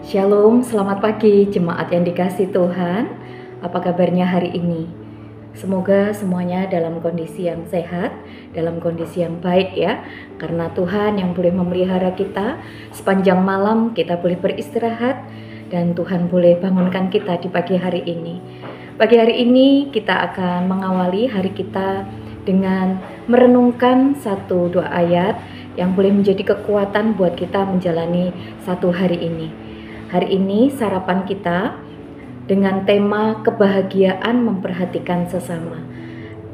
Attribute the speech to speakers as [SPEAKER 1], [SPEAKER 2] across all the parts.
[SPEAKER 1] Shalom, selamat pagi jemaat yang dikasihi Tuhan. Apa kabarnya hari ini? Semoga semuanya dalam kondisi yang sehat, dalam kondisi yang baik ya. Karena Tuhan yang boleh memelihara kita sepanjang malam, kita boleh beristirahat dan Tuhan boleh bangunkan kita di pagi hari ini. Pagi hari ini kita akan mengawali hari kita dengan merenungkan satu dua ayat yang boleh menjadi kekuatan buat kita menjalani satu hari ini. Hari ini sarapan kita dengan tema kebahagiaan memperhatikan sesama.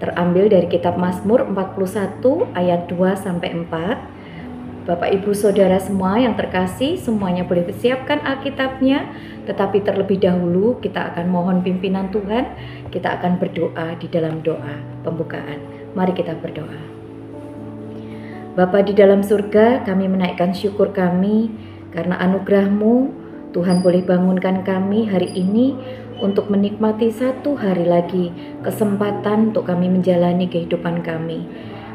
[SPEAKER 1] Terambil dari kitab Mazmur 41 ayat 2 sampai 4. Bapak Ibu Saudara semua yang terkasih, semuanya boleh persiapkan Alkitabnya, tetapi terlebih dahulu kita akan mohon pimpinan Tuhan, kita akan berdoa di dalam doa pembukaan. Mari kita berdoa. Bapa di dalam surga, kami menaikkan syukur kami karena anugerah-Mu. Tuhan boleh bangunkan kami hari ini untuk menikmati satu hari lagi kesempatan untuk kami menjalani kehidupan kami.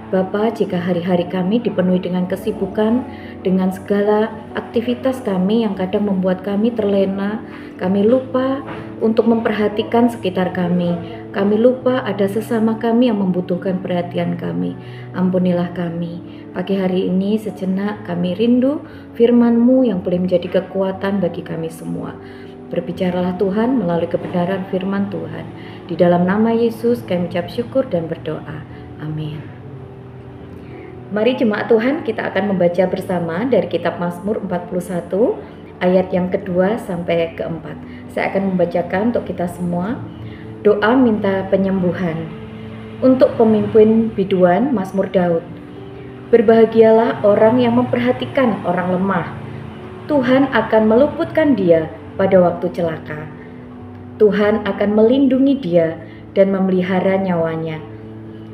[SPEAKER 1] Bapa, jika hari-hari kami dipenuhi dengan kesibukan, dengan segala aktivitas kami yang kadang membuat kami terlena, kami lupa untuk memperhatikan sekitar kami. Kami lupa ada sesama kami yang membutuhkan perhatian kami. Ampunilah kami. Pagi hari ini sejenak kami rindu firman-Mu yang boleh menjadi kekuatan bagi kami semua. Berbicaralah Tuhan melalui kebenaran firman Tuhan. Di dalam nama Yesus kami ucap syukur dan berdoa. Amin. Mari jemaat Tuhan, kita akan membaca bersama dari kitab Mazmur 41 ayat yang kedua sampai keempat. Saya akan membacakan untuk kita semua. Doa minta penyembuhan. Untuk pemimpin biduan Mazmur Daud. Berbahagialah orang yang memperhatikan orang lemah. Tuhan akan meluputkan dia pada waktu celaka. Tuhan akan melindungi dia dan memelihara nyawanya,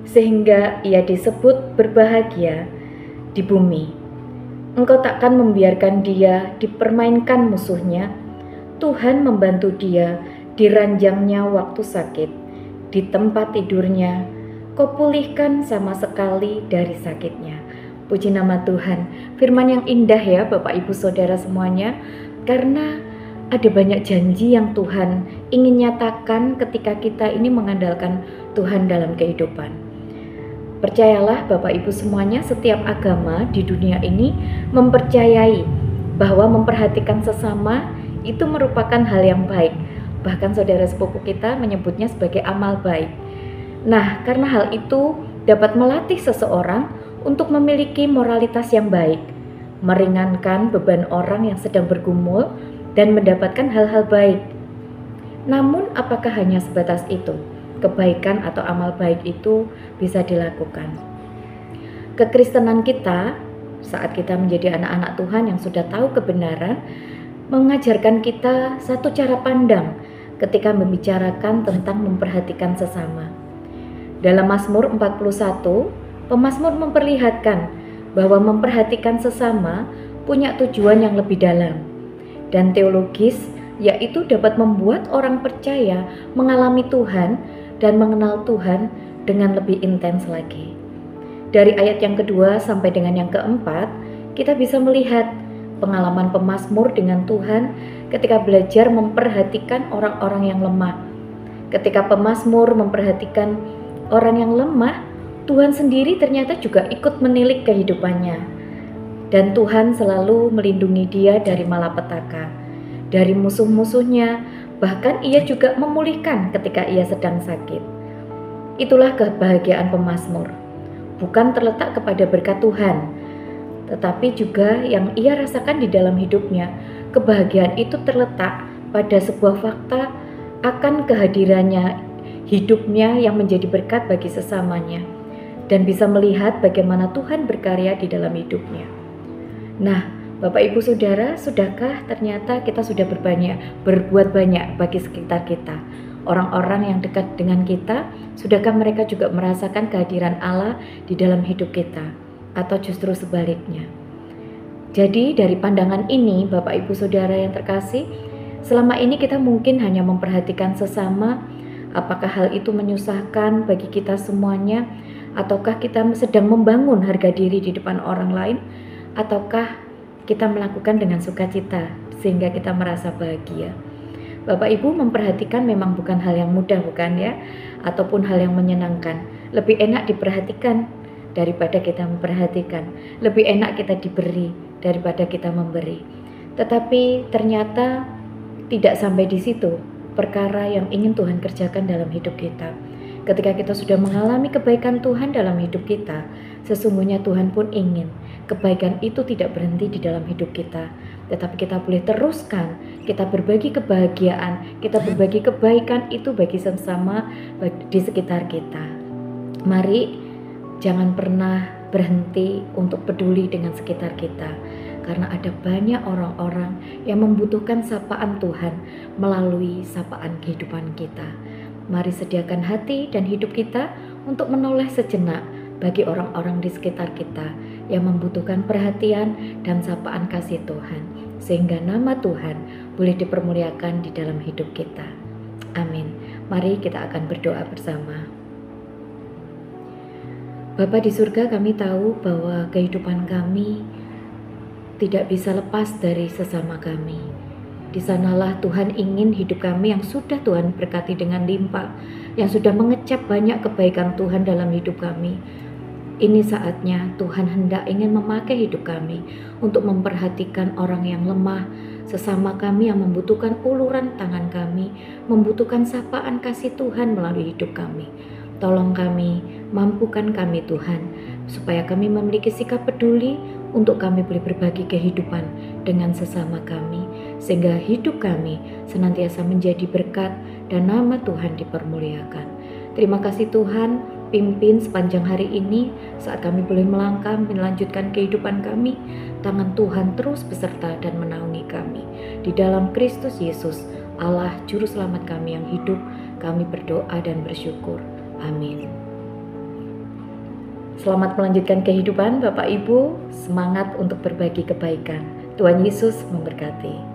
[SPEAKER 1] sehingga ia disebut berbahagia di bumi. Engkau takkan membiarkan dia dipermainkan musuhnya. Tuhan membantu dia di ranjangnya waktu sakit. Di tempat tidurnya, Kau pulihkan sama sekali dari sakitnya. Puji nama Tuhan. Firman yang indah ya Bapak Ibu Saudara semuanya. Karena ada banyak janji yang Tuhan ingin nyatakan ketika kita ini mengandalkan Tuhan dalam kehidupan. Percayalah Bapak Ibu semuanya, setiap agama di dunia ini mempercayai bahwa memperhatikan sesama itu merupakan hal yang baik. Bahkan saudara sepupu kita menyebutnya sebagai amal baik. Nah, karena hal itu dapat melatih seseorang untuk memiliki moralitas yang baik, meringankan beban orang yang sedang bergumul dan mendapatkan hal-hal baik. Namun apakah hanya sebatas itu? Kebaikan atau amal baik itu bisa dilakukan. Kekristenan kita saat kita menjadi anak-anak Tuhan yang sudah tahu kebenaran mengajarkan kita satu cara pandang ketika membicarakan tentang memperhatikan sesama. Dalam Mazmur 41, pemazmur memperlihatkan bahwa memperhatikan sesama punya tujuan yang lebih dalam dan teologis, yaitu dapat membuat orang percaya mengalami Tuhan dan mengenal Tuhan dengan lebih intens lagi. Dari ayat yang kedua sampai dengan yang keempat, kita bisa melihat pengalaman pemazmur dengan Tuhan ketika belajar memperhatikan orang-orang yang lemah. Ketika pemazmur memperhatikan orang yang lemah, Tuhan sendiri ternyata juga ikut menilik kehidupannya. Dan Tuhan selalu melindungi dia dari malapetaka, dari musuh-musuhnya, bahkan ia juga memulihkan ketika ia sedang sakit. Itulah kebahagiaan pemazmur. Bukan terletak kepada berkat Tuhan, tetapi juga yang ia rasakan di dalam hidupnya. Kebahagiaan itu terletak pada sebuah fakta akan kehadirannya, hidupnya yang menjadi berkat bagi sesamanya, dan bisa melihat bagaimana Tuhan berkarya di dalam hidupnya. Nah, Bapak Ibu Saudara, sudahkah ternyata kita sudah berbuat banyak bagi sekitar kita? Orang-orang yang dekat dengan kita, sudahkah mereka juga merasakan kehadiran Allah di dalam hidup kita? Atau justru sebaliknya? Jadi dari pandangan ini, Bapak Ibu Saudara yang terkasih, selama ini kita mungkin hanya memperhatikan sesama. Apakah hal itu menyusahkan bagi kita semuanya? Ataukah kita sedang membangun harga diri di depan orang lain? Ataukah kita melakukan dengan sukacita sehingga kita merasa bahagia. Bapak Ibu memperhatikan memang bukan hal yang mudah, bukan ya? Ataupun hal yang menyenangkan. Lebih enak diperhatikan daripada kita memperhatikan. Lebih enak kita diberi daripada kita memberi. Tetapi ternyata tidak sampai di situ perkara yang ingin Tuhan kerjakan dalam hidup kita. Ketika kita sudah mengalami kebaikan Tuhan dalam hidup kita, sesungguhnya Tuhan pun ingin kebaikan itu tidak berhenti di dalam hidup kita, tetapi kita boleh teruskan, kita berbagi kebahagiaan, kita berbagi kebaikan itu bagi sesama di sekitar kita. Mari jangan pernah berhenti untuk peduli dengan sekitar kita, karena ada banyak orang-orang yang membutuhkan sapaan Tuhan melalui sapaan kehidupan kita. Mari sediakan hati dan hidup kita untuk menoleh sejenak bagi orang-orang di sekitar kita yang membutuhkan perhatian dan sapaan kasih Tuhan, sehingga nama Tuhan boleh dipermuliakan di dalam hidup kita. Amin. Mari kita akan berdoa bersama. Bapa di surga, kami tahu bahwa kehidupan kami tidak bisa lepas dari sesama kami. Di sanalah Tuhan ingin hidup kami yang sudah Tuhan berkati dengan limpah, yang sudah mengecap banyak kebaikan Tuhan dalam hidup kami. Ini saatnya Tuhan hendak ingin memakai hidup kami untuk memperhatikan orang yang lemah, sesama kami yang membutuhkan uluran tangan kami, membutuhkan sapaan kasih Tuhan melalui hidup kami. Tolong kami, mampukan kami Tuhan, supaya kami memiliki sikap peduli untuk kami boleh berbagi kehidupan dengan sesama kami, sehingga hidup kami senantiasa menjadi berkat dan nama Tuhan dipermuliakan. Terima kasih Tuhan, pimpin sepanjang hari ini saat kami boleh melangkah melanjutkan kehidupan kami. Tangan Tuhan terus beserta dan menaungi kami. Di dalam Kristus Yesus, Allah Juru Selamat kami yang hidup, kami berdoa dan bersyukur. Amin. Selamat melanjutkan kehidupan Bapak Ibu, semangat untuk berbagi kebaikan. Tuhan Yesus memberkati.